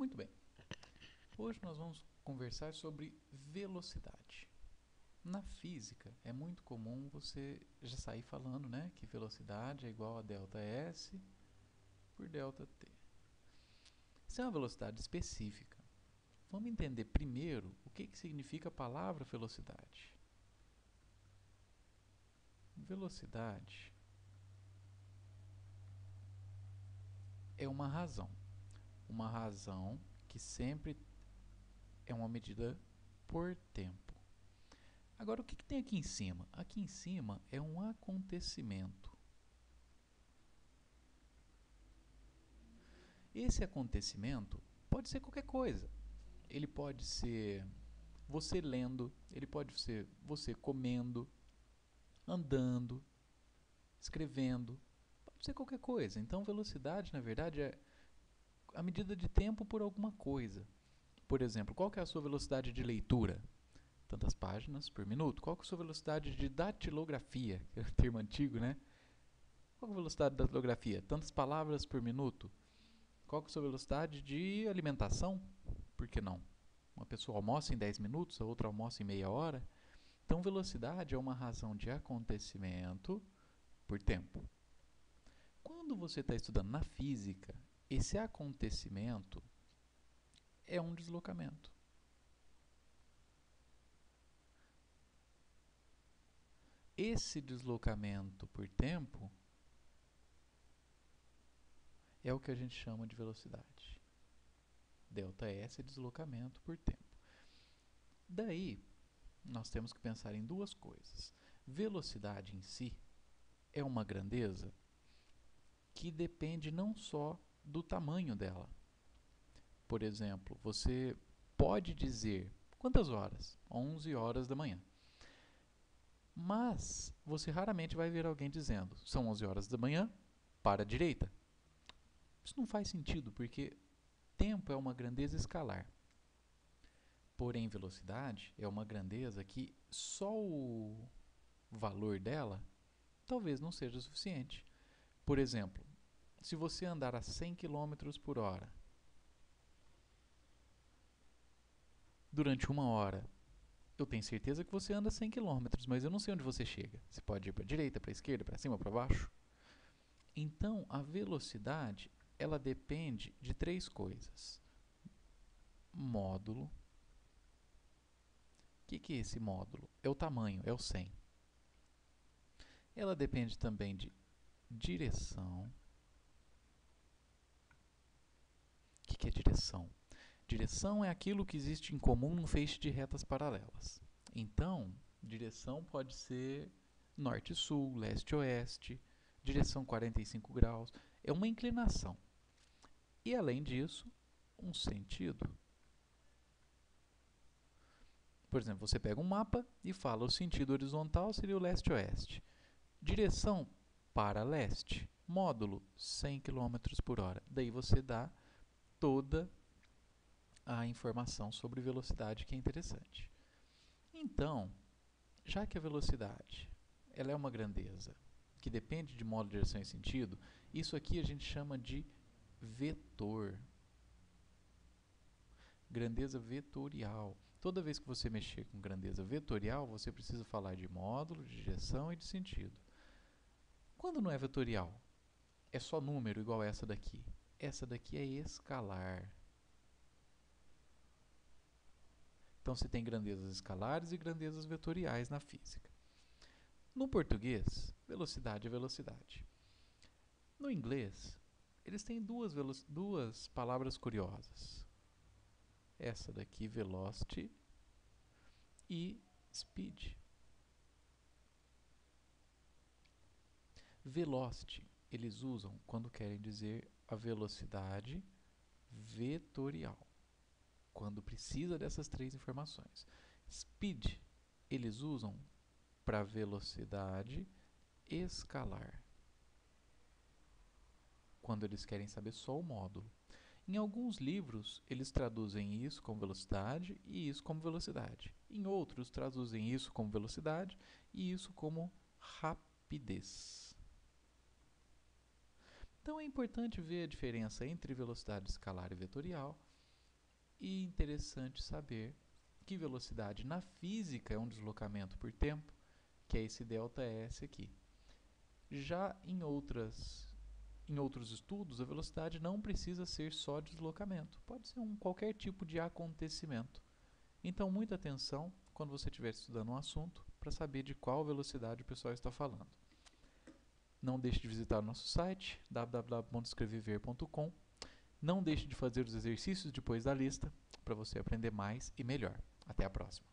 Muito bem. Hoje nós vamos conversar sobre velocidade. Na física, é muito comum você já sair falando, né, que velocidade é igual a delta S por delta T. Isso é uma velocidade específica. Vamos entender primeiro o que significa a palavra velocidade. Velocidade é uma razão que sempre é uma medida por tempo. Agora, o que tem aqui em cima? Aqui em cima é um acontecimento. Esse acontecimento pode ser qualquer coisa. Ele pode ser você lendo, ele pode ser você comendo, andando, escrevendo, pode ser qualquer coisa. Então, velocidade, na verdade, é a medida de tempo por alguma coisa. Por exemplo, qual que é a sua velocidade de leitura? Tantas páginas por minuto. Qual que é a sua velocidade de datilografia? Que é um termo antigo, né? Qual que é a velocidade da datilografia? Tantas palavras por minuto. Qual que é a sua velocidade de alimentação? Por que não? Uma pessoa almoça em 10 minutos, a outra almoça em meia hora. Então, velocidade é uma razão de acontecimento por tempo. Quando você está estudando na física, esse acontecimento é um deslocamento. Esse deslocamento por tempo é o que a gente chama de velocidade. Delta S é deslocamento por tempo. Daí, nós temos que pensar em duas coisas. Velocidade em si é uma grandeza que depende não só do tamanho dela. Por exemplo, você pode dizer quantas horas? 11 horas da manhã. Mas você raramente vai ver alguém dizendo são 11 horas da manhã, para a direita. Isso não faz sentido, porque tempo é uma grandeza escalar. Porém, velocidade é uma grandeza que só o valor dela talvez não seja suficiente. Por exemplo, se você andar a 100 km por hora durante uma hora, eu tenho certeza que você anda 100 km, mas eu não sei onde você chega. Você pode ir para a direita, para a esquerda, para cima, para baixo. Então, a velocidade, ela depende de três coisas. Módulo. O que é esse módulo? É o tamanho, é o 100. Ela depende também de direção. O que é direção? Direção é aquilo que existe em comum num feixe de retas paralelas. Então, direção pode ser norte-sul, leste-oeste, direção 45 graus. É uma inclinação. E, além disso, um sentido. Por exemplo, você pega um mapa e fala o sentido horizontal seria o leste-oeste. Direção para leste. Módulo 100 km por hora. Daí você dá toda a informação sobre velocidade que é interessante. Então, já que a velocidade ela é uma grandeza que depende de modo, direção e sentido, isso aqui a gente chama de vetor. Grandeza vetorial. Toda vez que você mexer com grandeza vetorial, você precisa falar de módulo, de direção e de sentido. Quando não é vetorial, é só número igual essa daqui. Essa daqui é escalar. Então, você tem grandezas escalares e grandezas vetoriais na física. No português, velocidade é velocidade. No inglês, eles têm duas palavras curiosas. Essa daqui, velocity, e speed. Velocity, eles usam quando querem dizer a velocidade vetorial, quando precisa dessas três informações. Speed, eles usam para velocidade escalar, quando eles querem saber só o módulo. Em alguns livros, eles traduzem isso como velocidade e isso como velocidade. Em outros, traduzem isso como velocidade e isso como rapidez. Então, é importante ver a diferença entre velocidade escalar e vetorial E interessante saber que velocidade na física é um deslocamento por tempo, que é esse ΔS aqui. Já em outros estudos, a velocidade não precisa ser só deslocamento, pode ser qualquer tipo de acontecimento. Então, muita atenção quando você estiver estudando um assunto para saber de qual velocidade o pessoal está falando. Não deixe de visitar o nosso site, www.escreviver.com. Não deixe de fazer os exercícios depois da lista, para você aprender mais e melhor. Até a próxima!